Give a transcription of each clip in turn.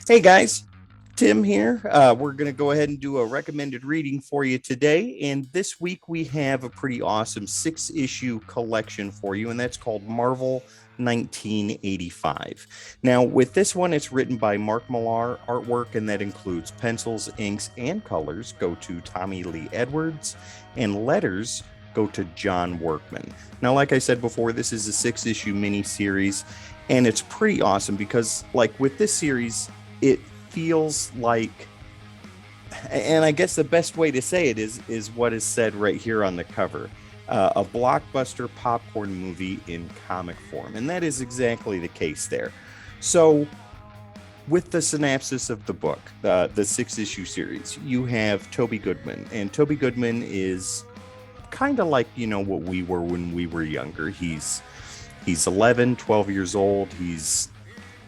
Hey guys, Tim here. We're going to go ahead and do a recommended reading for you today. And this week we have a pretty awesome 6 issue collection for you, and that's called Marvel 1985. Now, with this one, it's written by Mark Millar, artwork, and that includes pencils, inks, and colors go to Tommy Lee Edwards, and letters go to John Workman. Now, like I said before, this is a 6 issue mini series, and it's pretty awesome because, like, with this series, it feels like, and I guess the best way to say it is what is said right here on the cover, a blockbuster popcorn movie in comic form, and that is exactly the case there. So with the synopsis of the book, the 6 issue series, you have Toby Goodman, and Toby Goodman is kind of like, what we were when we were younger. He's 11, 12 years old. He's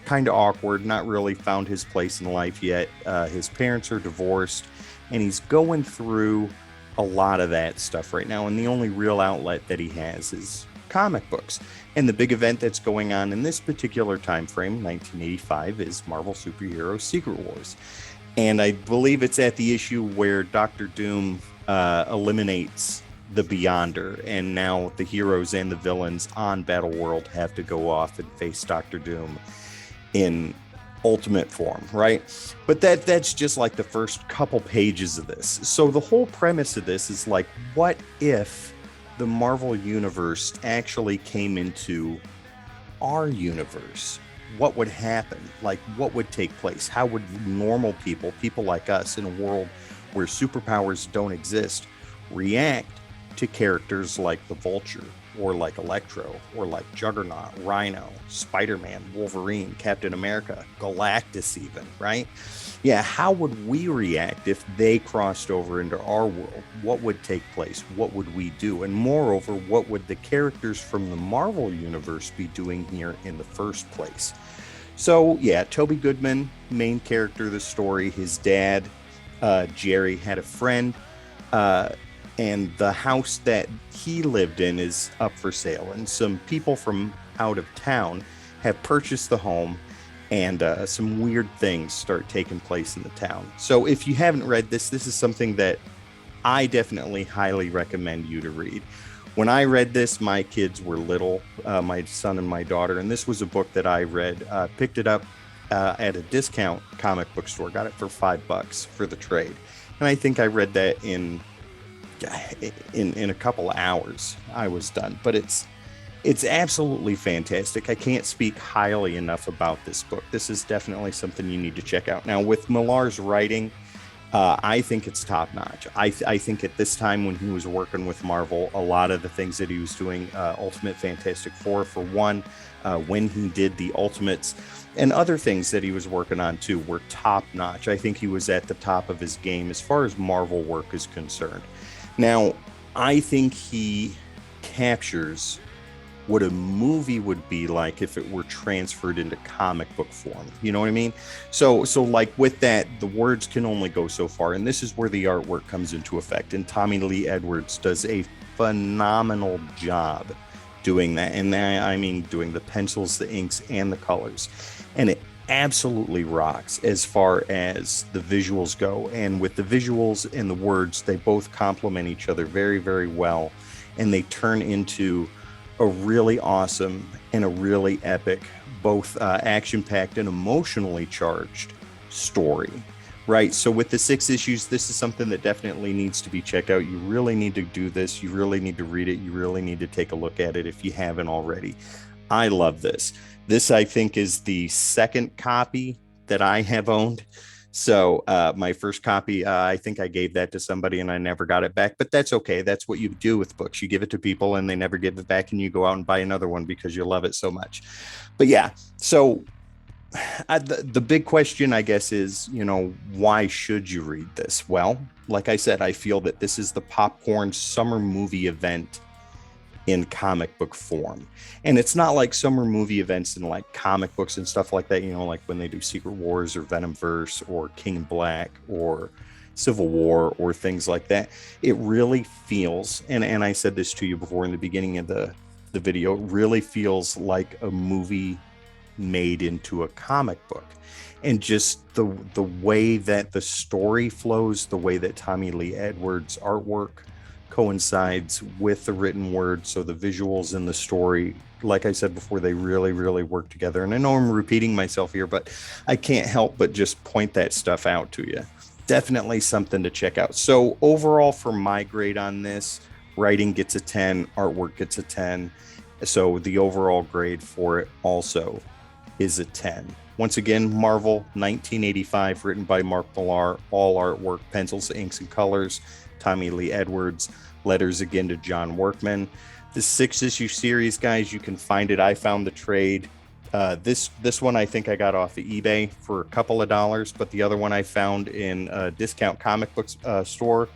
kind of awkward, not really found his place in life yet. His parents are divorced, and he's going through a lot of that stuff right now. And the only real outlet that he has is comic books. And the big event that's going on in this particular time frame, 1985, is Marvel Superhero Secret Wars. And I believe it's at the issue where Doctor Doom eliminates the Beyonder, and now the heroes and the villains on Battle World have to go off and face Doctor Doom in ultimate form, right? But that's just like the first couple pages of this. So the whole premise of this is like, what if the Marvel universe actually came into our universe? What would happen? Like, what would take place? How would normal people like us in a world where superpowers don't exist, react to characters like the Vulture, or like Electro, or like Juggernaut, Rhino, Spider-Man, Wolverine, Captain America, Galactus even, right? Yeah, how would we react if they crossed over into our world? What would take place? What would we do? And moreover, what would the characters from the Marvel universe be doing here in the first place? So yeah, Toby Goodman, main character of the story. His dad, Jerry, had a friend, and the house that he lived in is up for sale, and some people from out of town have purchased the home, and some weird things start taking place in the town. So if you haven't read this is something that I definitely highly recommend you to read. When I read this, my kids were little, my son and my daughter, and this was a book that I read, picked it up at a discount comic book store, got it for $5 for the trade, and I think I read that in a couple of hours. I was done. But it's absolutely fantastic. I can't speak highly enough about this book. This is definitely something you need to check out. Now, with Millar's writing, I think it's top notch. I think at this time when he was working with Marvel, a lot of the things that he was doing, Ultimate Fantastic Four for one, when he did the Ultimates, and other things that he was working on too, were top notch. I think he was at the top of his game as far as Marvel work is concerned. Now, I think he captures what a movie would be like if it were transferred into comic book form. You know what I mean? So like with that, the words can only go so far, and this is where the artwork comes into effect. And Tommy Lee Edwards does a phenomenal job doing that. And I mean doing the pencils, the inks, and the colors. And it absolutely rocks as far as the visuals go. And with the visuals and the words, they both complement each other very, very well. And they turn into a really awesome and a really epic, both action-packed and emotionally charged story. Right. So with the 6 issues, this is something that definitely needs to be checked out. You really need to do this. You really need to read it. You really need to take a look at it if you haven't already. I love this. This, I think, is the second copy that I have owned. So my first copy, I think I gave that to somebody and I never got it back. But that's okay. That's what you do with books. You give it to people and they never give it back, and you go out and buy another one because you love it so much. But yeah, so the big question, I guess, is, why should you read this? Well, like I said, I feel that this is the popcorn summer movie event in comic book form. And it's not like summer movie events in like comic books and stuff like that, like when they do Secret Wars or Venomverse or King Black or Civil War or things like that. It really feels, and I said this to you before in the beginning of the video, it really feels like a movie made into a comic book. And just the way that the story flows, the way that Tommy Lee Edwards' artwork coincides with the written word, so the visuals in the story, like I said before, they really, really work together. And I know I'm repeating myself here, but I can't help but just point that stuff out to you. Definitely something to check out. So overall, for my grade on this, writing gets a 10, artwork gets a 10. So the overall grade for it also is a 10. Once again, Marvel 1985, written by Mark Millar, all artwork, pencils, inks, and colors. Tommy Lee Edwards, letters again to John Workman. This 6-issue series, guys, you can find it. I found the trade. This one I think I got off of eBay for a couple of dollars, but the other one I found in a discount comic book store.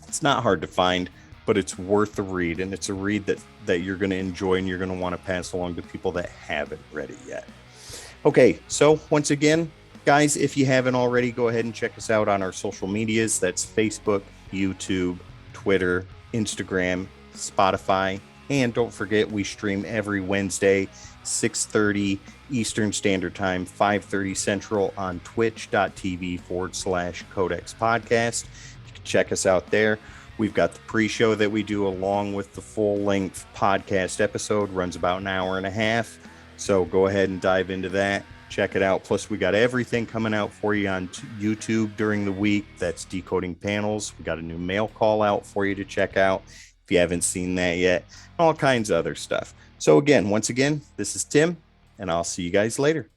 It's not hard to find, but it's worth the read, and it's a read that you're going to enjoy and you're going to want to pass along to people that haven't read it yet. Okay, so once again, guys, if you haven't already, go ahead and check us out on our social medias. That's Facebook, YouTube, Twitter, Instagram, Spotify, and don't forget, we stream every Wednesday, 6:30 Eastern Standard Time, 5:30 Central on twitch.tv/Codex Podcast. You can check us out there. We've got the pre-show that we do along with the full-length podcast episode. Runs about an hour and a half. So go ahead and dive into that. Check it out. Plus, we got everything coming out for you on YouTube during the week. That's Decoding Panels. We got a new mail call out for you to check out if you haven't seen that yet. All kinds of other stuff. So again, once again, this is Tim, and I'll see you guys later.